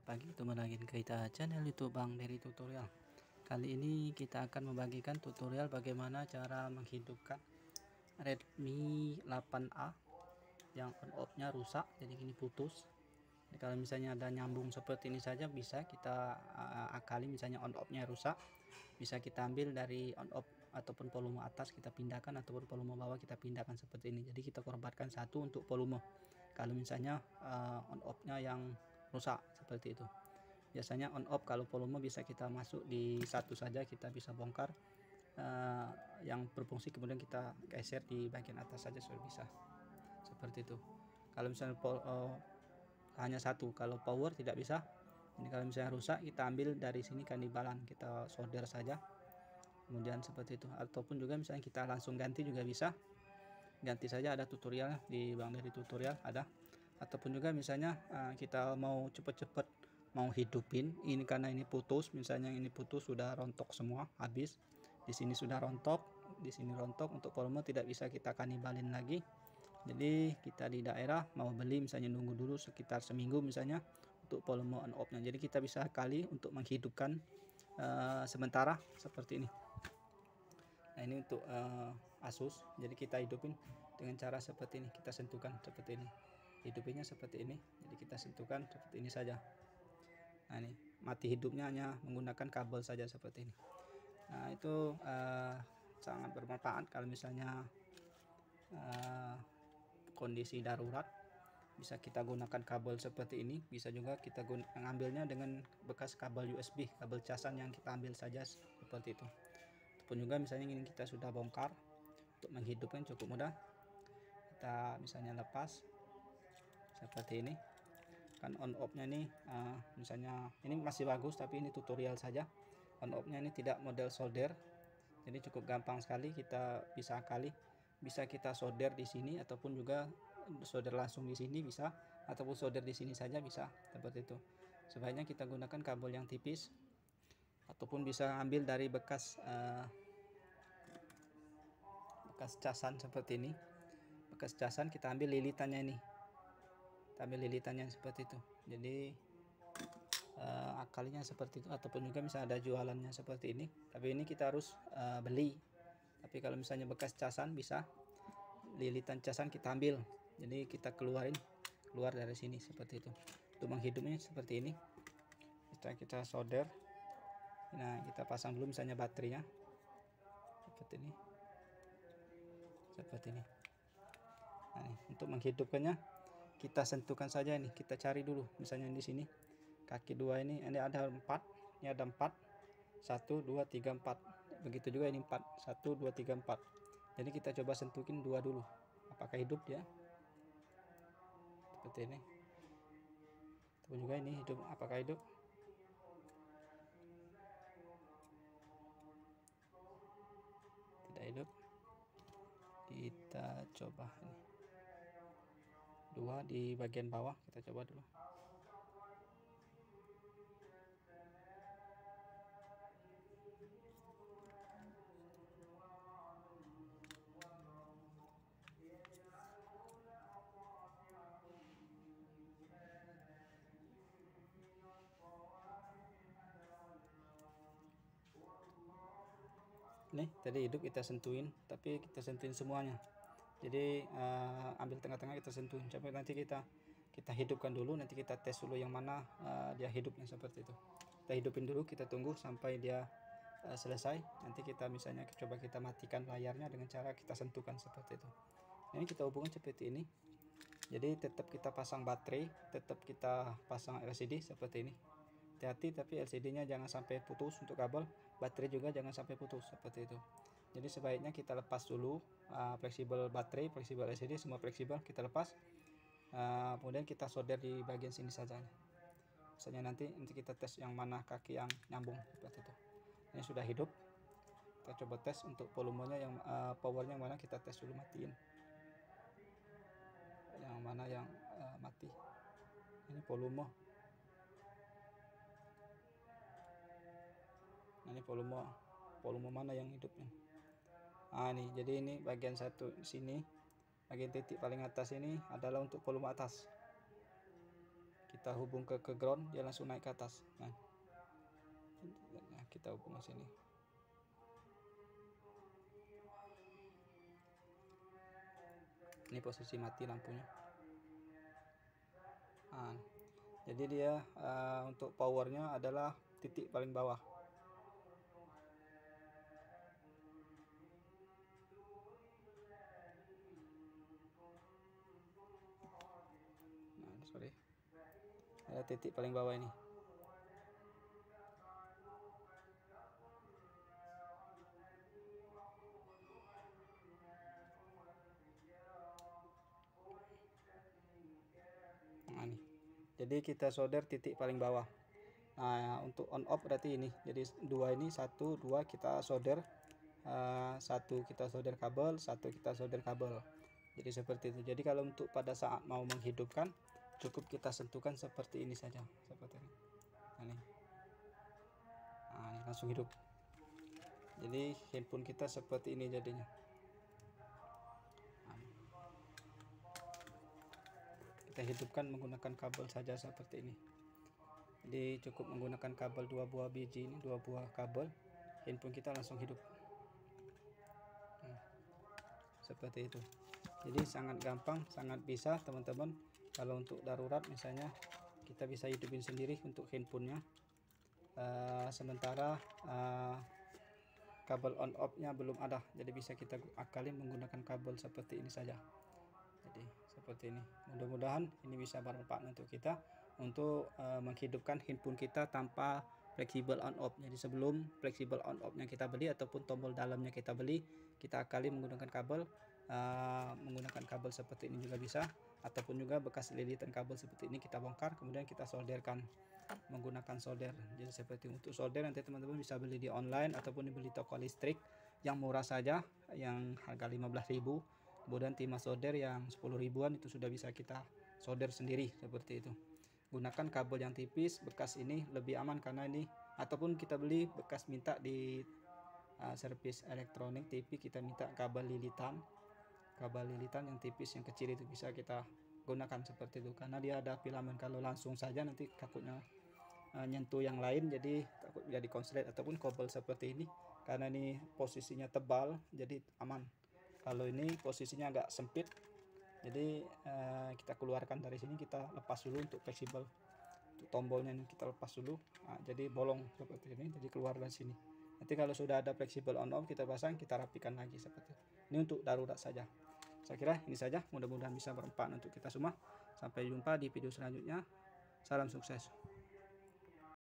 pagi, ketemu lagi di kita channel YouTube Bang Dery Tutorial. Kali ini kita akan membagikan tutorial bagaimana cara menghidupkan Redmi 8A yang on off-nya rusak, jadi ini putus. Jadi kalau misalnya ada nyambung seperti ini saja bisa kita akali, misalnya on off-nya rusak, bisa kita ambil dari on off ataupun volume atas kita pindahkan, ataupun volume bawah kita pindahkan seperti ini. Jadi kita korbankan satu untuk volume kalau misalnya on off-nya yang rusak seperti itu. Biasanya on off kalau volume bisa kita masuk di satu saja, kita bisa bongkar yang berfungsi, kemudian kita geser di bagian atas saja sudah bisa seperti itu. Kalau misalnya hanya satu, kalau power tidak bisa. Ini kalau misalnya rusak, kita ambil dari sini kandibalan, kita solder saja, kemudian seperti itu. Ataupun juga misalnya kita langsung ganti juga bisa, ganti saja, ada tutorial di Bang Dery Tutorial ada. Ataupun juga misalnya kita mau cepet-cepet mau hidupin ini, karena ini putus, misalnya ini putus sudah rontok semua, habis di sini sudah rontok, di sini rontok, untuk volume tidak bisa kita kanibalin lagi. Jadi kita di daerah mau beli, misalnya nunggu dulu sekitar seminggu misalnya untuk volume on off nya, jadi kita bisa kali untuk menghidupkan sementara seperti ini. Nah ini untuk Asus, jadi kita hidupin dengan cara seperti ini, kita sentuhkan seperti ini, hidupinnya seperti ini, jadi kita sentuhkan seperti ini saja. Nah ini mati hidupnya hanya menggunakan kabel saja seperti ini. Nah itu sangat bermanfaat kalau misalnya kondisi darurat, bisa kita gunakan kabel seperti ini. Bisa juga kita ngambilnya dengan bekas kabel USB, kabel casan yang kita ambil saja seperti itu. Ataupun juga misalnya ini kita sudah bongkar, untuk menghidupkan cukup mudah, kita misalnya lepas seperti ini kan. On off nya nih misalnya ini masih bagus, tapi ini tutorial saja. On off nya ini tidak model solder, jadi cukup gampang sekali, kita bisa kali, bisa kita solder di sini, ataupun juga solder langsung di sini bisa, ataupun solder di sini saja bisa seperti itu. Sebaiknya kita gunakan kabel yang tipis, ataupun bisa ambil dari bekas casan seperti ini. Bekas casan kita ambil lilitannya ini, kita ambil lilitannya seperti itu, jadi akalinya seperti itu. Ataupun juga misalnya ada jualannya seperti ini, tapi ini kita harus beli. Tapi kalau misalnya bekas casan, bisa lilitan casan kita ambil, jadi kita keluar dari sini seperti itu. Untuk menghidupnya seperti ini, kita solder. Nah kita pasang dulu misalnya baterainya seperti ini, seperti ini. Nah ini, untuk menghidupkannya kita sentuhkan saja, ini kita cari dulu misalnya di sini kaki dua ini ada 4, ini ada 4, 1 2 3 4, begitu juga ini 4, 1 2 3 4. Jadi kita coba sentuhin 2 dulu, apakah hidup dia seperti ini. Ataupun juga ini hidup, apakah hidup, tidak hidup. Kita coba ini 2 di bagian bawah, kita coba dulu. Nih tadi hidup, kita sentuhin, tapi kita sentuhin semuanya. Jadi ambil tengah-tengah, kita sentuhin sampai nanti kita hidupkan dulu, nanti kita tes dulu yang mana dia hidupnya seperti itu. Kita hidupin dulu, kita tunggu sampai dia selesai. Nanti kita misalnya coba kita matikan layarnya dengan cara kita sentuhkan seperti itu. Ini kita hubungkan seperti ini, jadi tetap kita pasang baterai, tetap kita pasang LCD seperti ini. Hati-hati, tapi LCD nya jangan sampai putus untuk kabel, baterai juga jangan sampai putus seperti itu. Jadi sebaiknya kita lepas dulu fleksibel baterai, fleksibel LCD, semua fleksibel kita lepas. Kemudian kita solder di bagian sini saja, misalnya nanti kita tes yang mana kaki yang nyambung seperti itu. Ini sudah hidup, kita coba tes untuk volumenya yang powernya mana, kita tes dulu, matiin yang mana yang mati. Ini volume, nah ini volume mana yang hidupnya. Nah ini, jadi ini bagian satu sini, bagian titik paling atas ini adalah untuk volume atas. kita hubung ke ground, dia langsung naik ke atas. Nah, kita hubung ke sini. Ini posisi mati lampunya. Nah, jadi dia untuk powernya adalah titik paling bawah. Nah, sorry, ada titik paling bawah ini. Nah, nih. Jadi kita solder titik paling bawah. Nah, untuk on off berarti ini. Jadi dua ini, satu, dua kita solder. Satu kita solder kabel, satu kita solder kabel. Jadi seperti itu. Jadi kalau untuk pada saat mau menghidupkan, cukup kita sentuhkan seperti ini saja, seperti ini. Nah, ini. Nah, ini langsung hidup. Jadi handphone kita seperti ini jadinya. Kita hidupkan menggunakan kabel saja seperti ini. Jadi cukup menggunakan kabel 2 buah biji ini, 2 buah kabel, handphone kita langsung hidup. Seperti itu. Jadi sangat gampang, sangat bisa teman-teman. Kalau untuk darurat misalnya kita bisa hidupin sendiri untuk handphonenya. Sementara kabel on off nya belum ada, jadi bisa kita akalin menggunakan kabel seperti ini saja. Jadi seperti ini. Mudah-mudahan ini bisa bermanfaat untuk kita untuk menghidupkan handphone kita tanpa fleksibel on off. Jadi sebelum fleksibel on off nya kita beli ataupun tombol dalamnya kita beli, kita akali menggunakan kabel. Menggunakan kabel seperti ini juga bisa, ataupun juga bekas lilitan kabel seperti ini kita bongkar, kemudian kita solderkan menggunakan solder. Jadi seperti untuk solder nanti teman-teman bisa beli di online ataupun dibeli toko listrik yang murah saja, yang harga 15.000. Kemudian timah solder yang 10 ribuan itu sudah bisa kita solder sendiri seperti itu. Gunakan kabel yang tipis, bekas ini lebih aman karena ini, ataupun kita beli bekas minta di servis elektronik TV, kita minta kabel lilitan yang tipis yang kecil itu bisa kita gunakan seperti itu, karena dia ada filamen. Kalau langsung saja nanti takutnya nyentuh yang lain, jadi takut jadi konslet ataupun kabel seperti ini, karena ini posisinya tebal jadi aman. Kalau ini posisinya agak sempit, jadi kita keluarkan dari sini, kita lepas dulu untuk fleksibel. Untuk tombolnya ini kita lepas dulu, jadi bolong seperti ini, jadi keluar dari sini. Nanti kalau sudah ada fleksibel on off kita pasang, kita rapikan lagi seperti itu. Ini untuk darurat saja. Saya kira ini saja, mudah-mudahan bisa bermanfaat untuk kita semua. Sampai jumpa di video selanjutnya. Salam sukses.